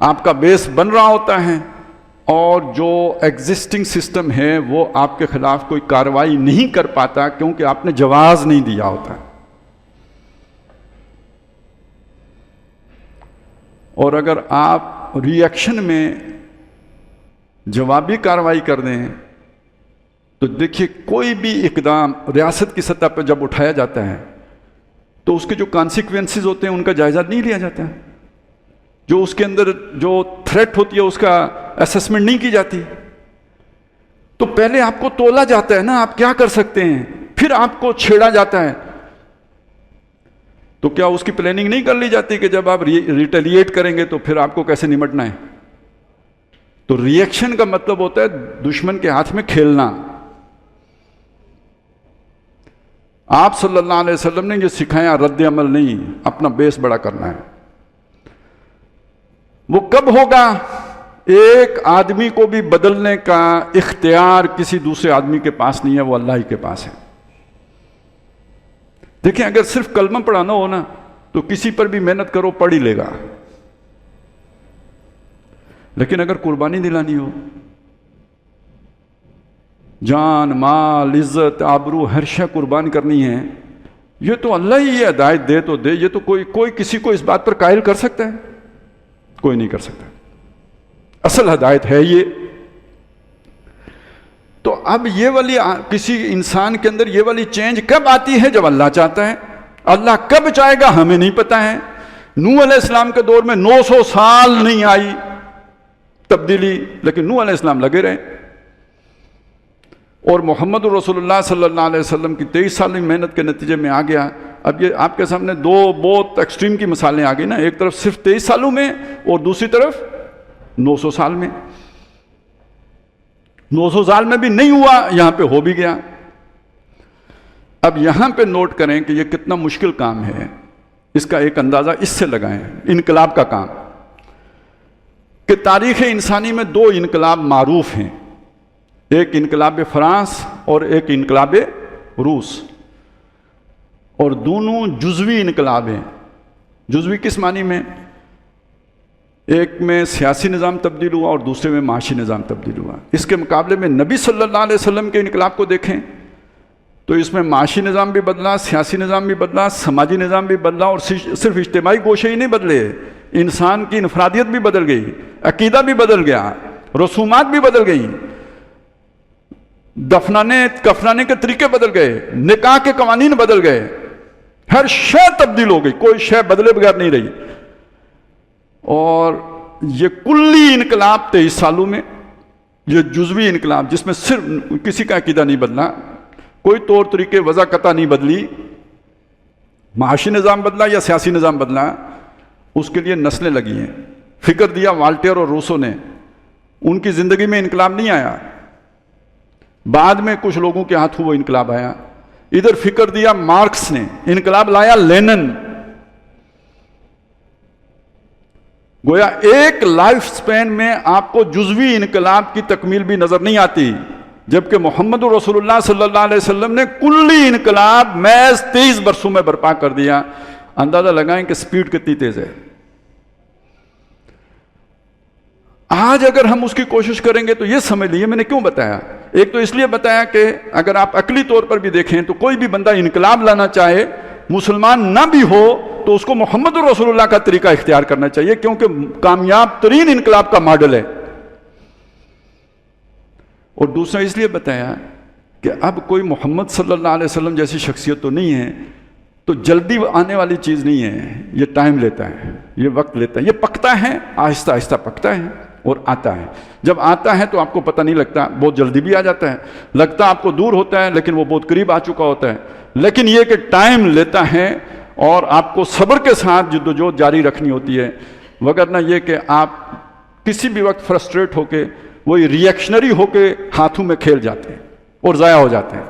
آپ کا بیس بن رہا ہوتا ہے اور جو ایگزسٹنگ سسٹم ہے وہ آپ کے خلاف کوئی کارروائی نہیں کر پاتا کیونکہ آپ نے جواز نہیں دیا ہوتا. اور اگر آپ ری ایکشن میں جوابی کارروائی کر دیں تو دیکھیے کوئی بھی اقدام ریاست کی سطح پر جب اٹھایا جاتا ہے تو اس کے جو کانسیکوینسز ہوتے ہیں ان کا جائزہ نہیں لیا جاتا، جو اس کے اندر جو تھریٹ ہوتی ہے اس کا اسسمنٹ نہیں کی جاتی. تو پہلے آپ کو تولا جاتا ہے نا آپ کیا کر سکتے ہیں، پھر آپ کو چھیڑا جاتا ہے. تو کیا اس کی پلاننگ نہیں کر لی جاتی کہ جب آپ ریٹیلیٹ کریں گے تو پھر آپ کو کیسے نمٹنا ہے؟ تو ری ایکشن کا مطلب ہوتا ہے دشمن کے ہاتھ میں کھیلنا. آپ صلی اللہ علیہ وسلم نے یہ سکھایا، رد عمل نہیں، اپنا بیس بڑا کرنا ہے. وہ کب ہوگا؟ ایک آدمی کو بھی بدلنے کا اختیار کسی دوسرے آدمی کے پاس نہیں ہے، وہ اللہ ہی کے پاس ہے. دیکھیں اگر صرف کلمہ پڑھانا ہو نا تو کسی پر بھی محنت کرو پڑھ ہی لے گا، لیکن اگر قربانی دلانی ہو، جان مال عزت آبرو ہر شے قربان کرنی ہے، یہ تو اللہ ہی یہ ہدایت دے تو دے. یہ تو کوئی کسی کو اس بات پر قائل کر سکتا ہے؟ کوئی نہیں کر سکتا. اصل ہدایت ہے یہ. تو اب یہ والی کسی انسان کے اندر یہ والی چینج کب آتی ہے؟ جب اللہ چاہتا ہے. اللہ کب چاہے گا ہمیں نہیں پتا ہے. نوح علیہ السلام کے دور میں 900 سال نہیں آئی تبدیلی، لیکن نوح علیہ السلام لگے رہے. اور محمد رسول اللہ صلی اللہ علیہ وسلم کی 23 سال محنت کے نتیجے میں آ گیا. اب یہ آپ کے سامنے دو بہت ایکسٹریم کی مثالیں آ گئی نا، ایک طرف صرف 23 سالوں میں اور دوسری طرف 900 سال میں. 900 سال میں بھی نہیں ہوا، یہاں پہ ہو بھی گیا. اب یہاں پہ نوٹ کریں کہ یہ کتنا مشکل کام ہے. اس کا ایک اندازہ اس سے لگائیں، انقلاب کا کام. کہ تاریخ انسانی میں 2 انقلاب معروف ہیں، ایک انقلاب فرانس اور ایک انقلاب روس، اور دونوں جزوی انقلاب ہیں. جزوی کس معنی میں؟ ایک میں سیاسی نظام تبدیل ہوا اور دوسرے میں معاشی نظام تبدیل ہوا. اس کے مقابلے میں نبی صلی اللہ علیہ وسلم کے انقلاب کو دیکھیں تو اس میں معاشی نظام بھی بدلا، سیاسی نظام بھی بدلا، سماجی نظام بھی بدلا، اور صرف اجتماعی گوشے ہی نہیں بدلے، انسان کی انفرادیت بھی بدل گئی، عقیدہ بھی بدل گیا، رسومات بھی بدل گئی، دفنانے کفنانے کے طریقے بدل گئے، نکاح کے قوانین بدل گئے، ہر شے تبدیل ہو گئی، کوئی شے بدلے بغیر نہیں رہی. اور یہ کلی انقلاب 23 سالوں میں، یہ جزوی انقلاب جس میں صرف کسی کا عقیدہ نہیں بدلا، کوئی طور طریقے وضع نہیں بدلی، معاشی نظام بدلا یا سیاسی نظام بدلا، اس کے لیے نسلیں لگی ہیں. فکر دیا والٹیر اور روسو نے، ان کی زندگی میں انقلاب نہیں آیا، بعد میں کچھ لوگوں کے ہاتھوں وہ انقلاب آیا. ادھر فکر دیا مارکس نے، انقلاب لایا لینن. گویا ایک لائف سپین میں آپ کو جزوی انقلاب کی تکمیل بھی نظر نہیں آتی، جبکہ محمد رسول اللہ صلی اللہ علیہ وسلم نے کلی انقلاب محض 23 برسوں میں برپا کر دیا. اندازہ لگائیں کہ سپیڈ کتنی تیز ہے. آج اگر ہم اس کی کوشش کریں گے تو یہ سمجھ لیجیے میں نے کیوں بتایا. ایک تو اس لیے بتایا کہ اگر آپ عقلی طور پر بھی دیکھیں تو کوئی بھی بندہ انقلاب لانا چاہے، مسلمان نہ بھی ہو، تو اس کو محمد رسول اللہ کا طریقہ اختیار کرنا چاہیے، کیونکہ کامیاب ترین انقلاب کا ماڈل ہے. اور دوسرا اس لیے بتایا کہ اب کوئی محمد صلی اللہ علیہ وسلم جیسی شخصیت تو نہیں ہے، تو جلدی آنے والی چیز نہیں ہے، یہ ٹائم لیتا ہے، یہ وقت لیتا ہے، یہ پکتا ہے، آہستہ آہستہ پکتا ہے اور آتا ہے. جب آتا ہے تو آپ کو پتہ نہیں لگتا، بہت جلدی بھی آ جاتا ہے، لگتا آپ کو دور ہوتا ہے لیکن وہ بہت قریب آ چکا ہوتا ہے. لیکن یہ کہ ٹائم لیتا ہے اور آپ کو صبر کے ساتھ جدوجہد جاری رکھنی ہوتی ہے، وگرنہ یہ کہ آپ کسی بھی وقت فرسٹریٹ ہو کے وہی ری ایکشنری ہو کے ہاتھوں میں کھیل جاتے ہیں اور ضائع ہو جاتے ہیں.